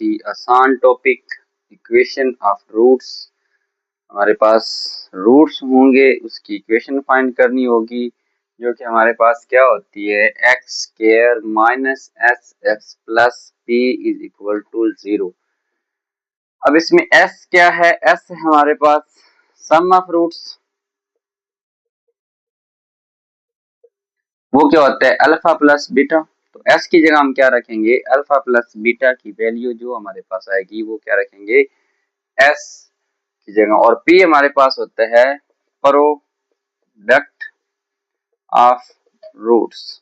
ही आसान topic equation of roots. हमारे पास roots होंगे, उसकी इक्वेशन फाइंड करनी होगी, जो कि हमारे पास क्या होती है X square minus S X plus P is equal to 0। अब इसमें एस क्या है? एस है हमारे पास सम ऑफ रूट्स। वो क्या होता है अल्फा प्लस बीटा। तो एस की जगह हम क्या रखेंगे? अल्फा प्लस बीटा की वैल्यू जो हमारे पास आएगी वो क्या रखेंगे? एस की जगह। और पी हमारे पास होता है प्रोडक्ट ऑफ रूट्स।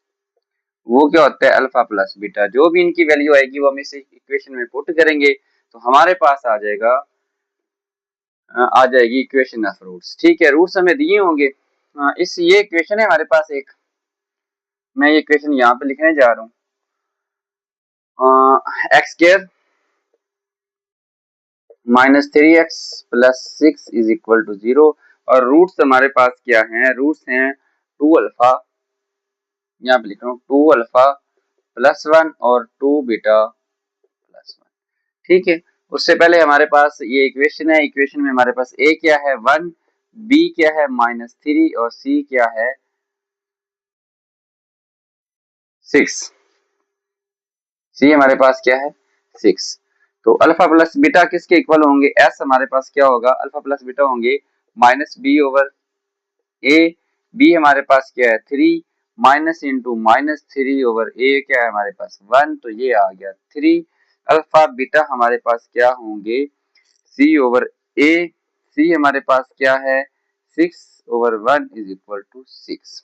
वो क्या होता है अल्फा प्लस बीटा। जो भी इनकी वैल्यू आएगी वो हम इस इक्वेशन में पुट करेंगे तो हमारे पास आ जाएगी इक्वेशन ऑफ रूट्स। ठीक है, रूट्स हमें दिए होंगे। इस ये इक्वेशन है हमारे पास एक, मैं ये इक्वेशन यहाँ पे लिखने जा रहा हूँ। X square minus 3x plus 6 is equal to 0। और रूट्स हमारे पास क्या हैं? रूट्स हैं 2 अल्फा, यहाँ पे लिख रहा हूँ 2 अल्फा प्लस 1 और 2 बीटा प्लस 1। ठीक है, उससे पहले हमारे पास ये इक्वेशन है। इक्वेशन में हमारे पास a क्या है 1, b क्या है माइनस 3 और c क्या है 6। c हमारे पास क्या है 6। तो अल्फा प्लस बीटा किसके इक्वल होंगे? s हमारे पास क्या होगा? अल्फा प्लस बीटा होंगे minus b over a। b हमारे पास क्या है 3 minus into minus 3 over a क्या है हमारे पास 1। तो ये आ गया 3। अल्फा बीटा हमारे पास क्या होंगे c ओवर a। c हमारे पास क्या है 6 ओवर 1 इज इक्वल टू 6।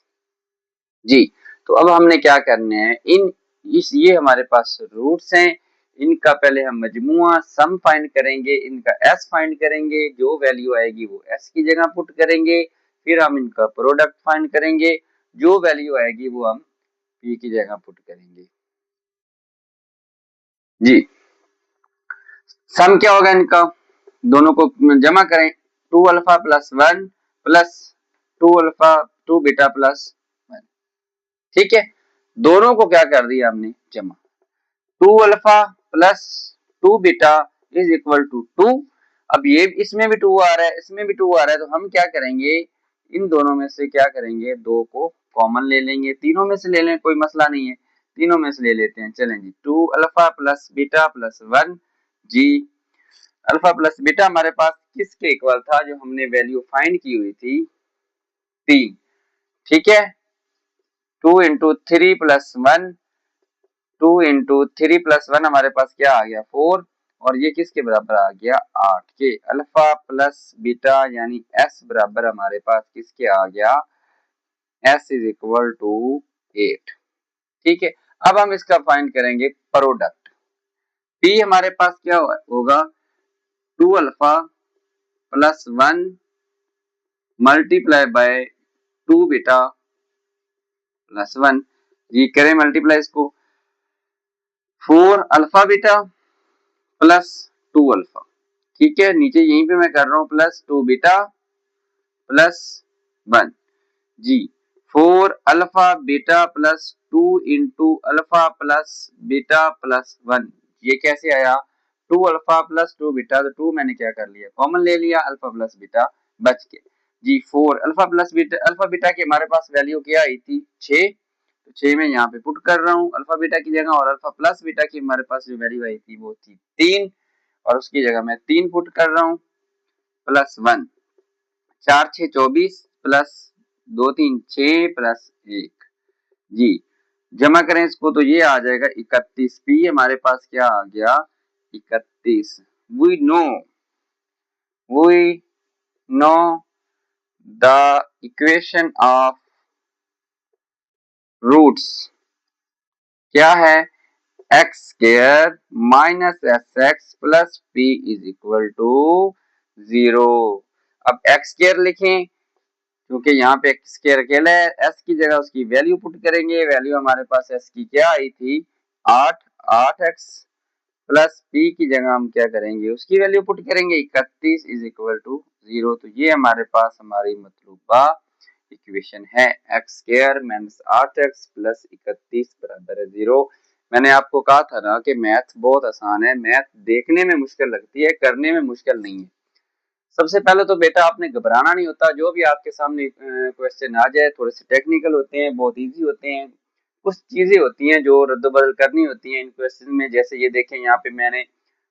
जी, तो अब हमने क्या करने हैं ये हमारे पास रूट्स हैं, इनका पहले हम मजमुआ सम फाइंड करेंगे, इनका एस फाइंड करेंगे, जो वैल्यू आएगी वो एस की जगह पुट करेंगे। फिर हम इनका प्रोडक्ट फाइंड करेंगे, जो वैल्यू आएगी वो हम पी की जगह पुट करेंगे। जी, सम क्या होगा इनका? दोनों को जमा करें 2 alpha plus 1 plus 2 alpha 2 beta plus 1। ठीक है, दोनों को क्या कर दिया हमने जमा। 2 alpha plus 2 beta is equal to 2। अब ये इसमें भी 2 आ रहा है, इसमें भी 2 आ रहा है, तो हम क्या करेंगे इन दोनों में से क्या करेंगे 2 को कॉमन ले लेंगे। तीनों में से ले लें, कोई मसला नहीं है, तीनों में से ले लेते हैं। चलें जी, 2 अल्फा प्लस बीटा प्लस 1। जी, अल्फा प्लस बीटा हमारे पास किसके इक्वल था? जो हमने वैल्यू फाइंड की हुई थी 3। ठीक है, 2 इंटू 3 प्लस 1, 2 इंटू 3 प्लस 1 हमारे पास क्या आ गया 4। और ये किसके बराबर आ गया 8 के। अल्फा प्लस बीटा यानी s बराबर हमारे पास किसके आ गया s इज इक्वल टू 8। ठीक है, अब हम इसका फाइंड करेंगे प्रोडक्ट। p हमारे पास क्या होगा 2 alpha plus 1 multiply by 2 beta plus 1। ये करें मल्टीप्लाई इसको 4 अल्फा बीटा प्लस 2 अल्फा। ठीक है, नीचे यहीं पे मैं कर रहा हूं प्लस 2 बीटा प्लस 1। जी, 4 alpha beta plus 2 into alpha plus beta plus 1। ये कैसे आया 2 अल्फा प्लस 2 बीटा, तो 2 मैंने क्या कर लिया कॉमन ले लिया, अल्फा प्लस बीटा बच के। जी, 4 alpha plus beta, alpha beta की हमारे पास वैल्यू क्या आई थी 6, तो 6 में यहाँ पे पुट कर रहा हूँ अल्फा बीटा की जगह। और अल्फा प्लस बीटा की हमारे पास जो वैल्यू आई थी वो थी 3, और उसकी जगह मैं 3 पुट कर रहा हूँ प्लस 1। 4 6 24 plus 2 3 6 plus 1। जी, जमा करें इसको तो ये आ जाएगा 31। पी हमारे पास क्या आ गया 31। We know the equation of roots क्या है X square minus S X plus P is equal to 0। अब एक्स स्क्वायर लिखें क्योंकि यहाँ पे एक्स स्क्वायर अकेला है, एस की जगह उसकी वैल्यू पुट करेंगे। वैल्यू हमारे पास एस की क्या आई थी 8, 8x प्लस पी की जगह हम क्या करेंगे उसकी वैल्यू पुट करेंगे 31 इज इक्वल टू 0। तो ये हमारे पास हमारी मतलूबा इक्वेशन है X square minus 8x plus 31 बराबर है 0। मैंने आपको कहा था ना कि मैथ बहुत आसान है, मैथ देखने में मुश्किल लगती है, करने में मुश्किल नहीं है। सबसे पहले तो बेटा आपने घबराना नहीं होता, जो भी आपके सामने क्वेश्चन आ जाए, थोड़े से टेक्निकल होते हैं, बहुत इजी होते हैं, कुछ चीजें होती हैं जो रद्द-बदल करनी होती हैं इन क्वेश्चन में। जैसे ये देखें, यहाँ पे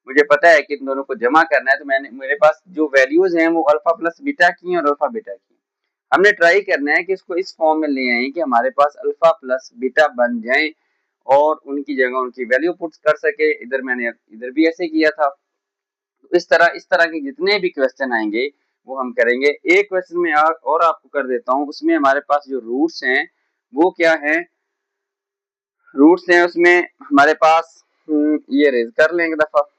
मुझे पता है कि इन दोनों को जमा करना है, तो मेरे पास जो वैल्यूज हैं वो अल्फा प्लस बीटा की हैं और अल्फा बीटा की हैं। हमने ट्राई करना है कि इसको इस फॉर्म में ले आए कि हमारे पास अल्फा प्लस बीटा बन जाए और उनकी जगह उनकी वैल्यू पुट कर सके। मैंने इधर भी ऐसे किया था। तो इस तरह के जितने भी क्वेश्चन आएंगे वो हम करेंगे। एक क्वेश्चन में और आपको कर देता हूँ, उसमें हमारे पास जो रूट्स हैं वो क्या है, रूट्स हैं उसमें हमारे पास, ये रेज कर लें एक दफा।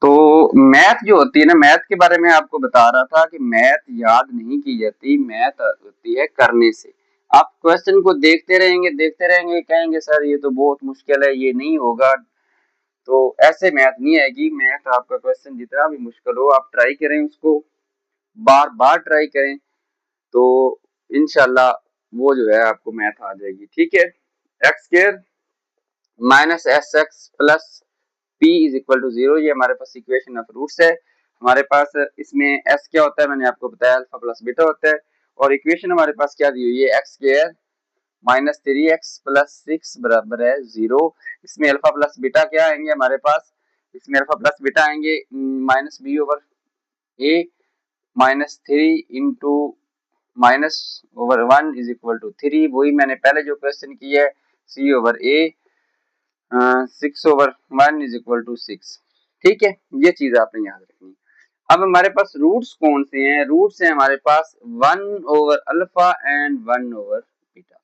तो मैथ जो होती है ना, मैथ के बारे में आपको बता रहा था कि मैथ याद नहीं की जाती, मैथ होती है करने से। आप क्वेश्चन को देखते रहेंगे, कहेंगे सर ये तो बहुत मुश्किल है, ये नहीं होगा, तो ऐसे मैथ नहीं आएगी। मैथ आपका क्वेश्चन जितना भी मुश्किल हो आप ट्राई करें, उसको बार बार ट्राई करें, तो इंशाल्लाह वो जो है आपको मैथ आ जाएगी। ठीक है, X square minus S X plus P is equal to 0, ये हमारे पास इक्वेशन ऑफ रूट्स है। हमारे पास इसमें एस क्या होता है, मैंने आपको बताया अल्फा प्लस बीटा होता है, और इक्वेशन हमारे पास क्या दी हुई है, X square minus 3x plus 6 बराबर है 0। इसमें अल्फा प्लस बीटा क्या आएंगे हमारे पास, इसमें अल्फा प्लस बीटा आएंगे minus b over a minus 3 into minus over 1 is equal to 3, वही मैंने पहले जो क्वेश्चन किया है, c over a 6 over 1 is equal to 6। ठीक है, ये चीज आपने याद रखनी। अब हमारे पास रूट्स कौन से हैं, रूट्स हैं हमारे पास 1 over alpha and 1 over beta.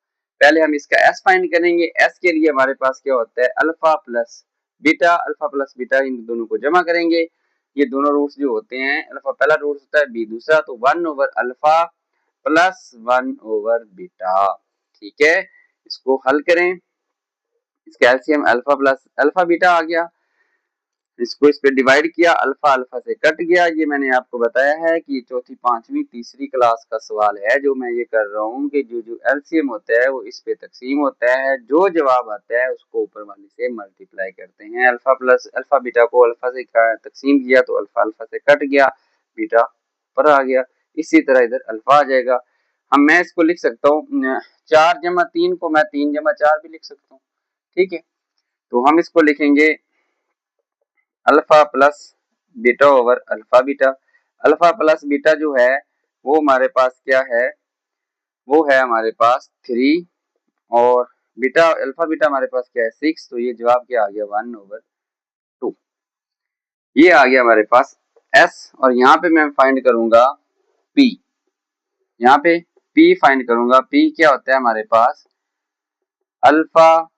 पहले हम इसका एस फाइंड करेंगे। एस के लिए हमारे पास क्या होता है, alpha plus beta, alpha plus beta, इन दोनों को जमा करेंगे। ये दोनों रूट्स जो होते हैं, अल्फा पहला रूट होता है, बी दूसरा, तो 1 over alpha plus 1 over beta. ठीक है, इसको हल करें, इसका LCM alpha plus alpha beta आ गया, इसको इस पे डिवाइड किया, अल्फा अल्फा से कट गया। ये मैंने आपको बताया है कि चौथी पांचवी तीसरी क्लास का सवाल है जो मैं ये कर रहा हूँ कि जो एलसीएम होता है वो इस पे तकसीम होता है, जो जवाब आता है उसको ऊपर वाले से मल्टीप्लाई करते हैं। अल्फा प्लस अल्फा बीटा को अल्फा से तकसीम किया तो अल्फा अल्फा से कट गया, बीटा पर आ गया। इसी तरह इधर अल्फा आ जाएगा। मैं इसको लिख सकता हूँ 4 जमा 3 को मैं 3 जमा 4 भी लिख सकता हूँ। ठीक है, तो हम इसको लिखेंगे alpha plus beta over alpha beta. Alpha plus beta जो है वो हमारे पास क्या है, वो है हमारे पास 3, और बीटा अल्फा बीटा हमारे पास क्या है 6, तो ये जवाब क्या आ गया 1 ओवर 2। ये आ गया हमारे पास एस, और यहाँ पे मैं फाइंड करूंगा पी, यहाँ पे पी फाइंड करूंगा। पी क्या होता है हमारे पास, अल्फा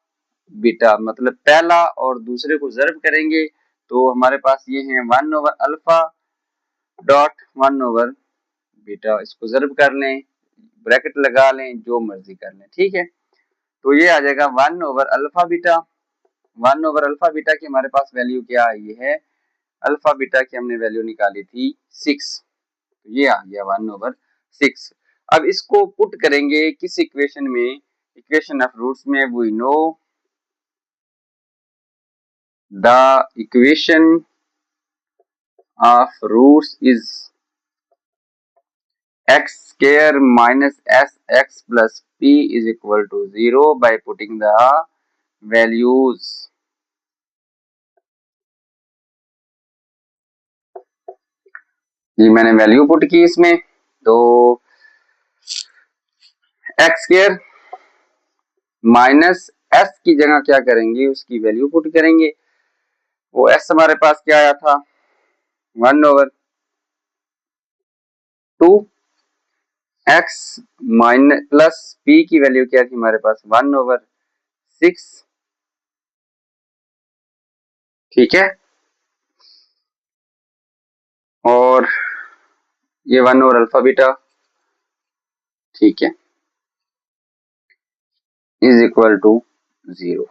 बीटा, मतलब पहला और दूसरे को ज़र्ब करेंगे तो हमारे पास ये है 1 over alpha dot 1 over beta, इसको ज़र्ब कर लें, ब्रैकेट लगा लें, जो मर्जी कर लें। ठीक है, तो ये आ जाएगा 1 over alpha beta. 1 over alpha beta की हमारे पास वैल्यू क्या आई है, अल्फा बीटा की हमने वैल्यू निकाली थी 6, तो ये आ गया 1 ओवर 6। अब इसको पुट करेंगे किस इक्वेशन में, इक्वेशन ऑफ रूट्स में। We know the equation of roots is x square minus sx plus p is equal to 0 by putting the values। ये मैंने वैल्यू पुट की इसमें, तो x स्क्वायर माइनस s की जगह क्या करेंगे, उसकी वैल्यू पुट करेंगे। वो s हमारे पास क्या आया था 1 over 2, x minus plus p की वैल्यू क्या थी हमारे पास 1 ओवर 6। ठीक है, और ये 1 ओवर अल्फा बीटा, ठीक है, इज इक्वल टू 0।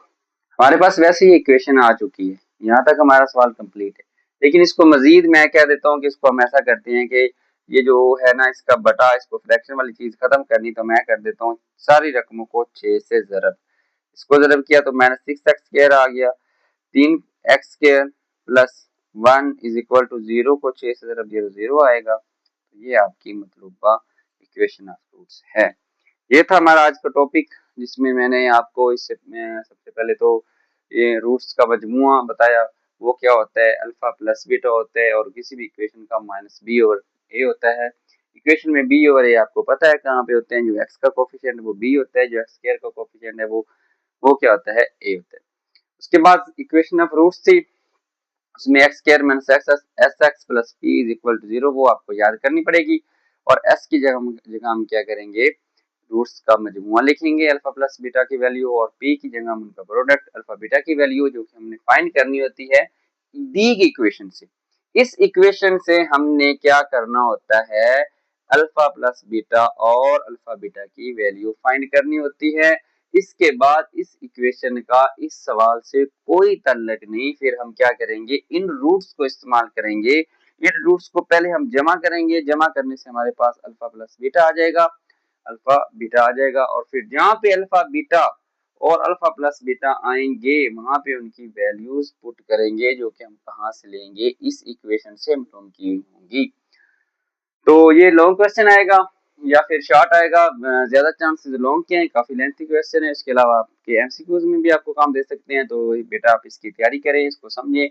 हमारे पास वैसे ही इक्वेशन आ चुकी है, यहाँ तक हमारा सवाल कंप्लीट है। लेकिन इसको मजीद मैं कह देता हूँ कि इसको हम ऐसा करते हैं कि ये जो है ना इसका बटा, इसको फ्रैक्शन वाली चीज खत्म करनी, तो मैं कर देता हूँ सारी रकमों को 6 से ज़रब। इसको ज़रब किया तो माइनस 6x² आ गया, 3x² plus 1 is equal to 0 को 6 से ज़रब दिया तो 0 आएगा। तो ये आपकी मतलूबा इक्वेशन ऑफ रूट्स है। ये था हमारा आज का टॉपिक, जिसमें मैंने आपको इससे सबसे पहले तो ये रूट्स का मजमुआ बताया, वो क्या होता है, अल्फा प्लस बीटा होता है, और किसी भी इक्वेशन का माइनस बी ओवर ए होता है। इक्वेशन में बी ओवर ए आपको पता है कहाँ पे होते हैं, जो एक्स का कोफिशिएंट वो बी होता है, जो एक्स स्क्वायर का कोफिशिएंट है वो क्या होता है, ए होता है। उसके बाद इक्वेशन ऑफ रूट्स थी, उसमें X square minus S X plus P is equal to 0, वो आपको याद करनी पड़ेगी। और एस की जगह हम क्या करेंगे, रूट्स का मजमुआ लिखेंगे अल्फा प्लस बीटा की वैल्यू, और पी की जगह हम उनका प्रोडक्ट अल्फा बीटा की वैल्यू जो कि हमने फाइंड करनी होती है दी की इक्वेशन से। इस इक्वेशन से हमने क्या करना होता है, अल्फा प्लस बीटा और अल्फा बीटा की वैल्यू फाइंड करनी होती है। इसके बाद इस इक्वेशन का इस सवाल से कोई ताल्लुक नहीं, फिर हम क्या करेंगे, इन रूट्स को इस्तेमाल करेंगे। इन रूट्स को पहले हम जमा करेंगे, जमा करने से हमारे पास अल्फा प्लस बीटा आ जाएगा, अल्फा बीटा आ जाएगा, और फिर जहाँ पे अल्फा बीटा और अल्फा प्लस बीटा आएंगे वहां पे उनकी वैल्यूज पुट करेंगे, जो कि हम कहाँ से लेंगे, इस इक्वेशन से मालूम की होंगी। तो ये लॉन्ग क्वेश्चन आएगा या फिर शॉर्ट आएगा, ज्यादा चांसेस लॉन्ग के हैं, काफी लेंथी क्वेश्चन है। इसके अलावा आपके एमसीक्यूज में भी आपको काम दे सकते हैं, तो बेटा आप इसकी तैयारी करें, इसको समझें।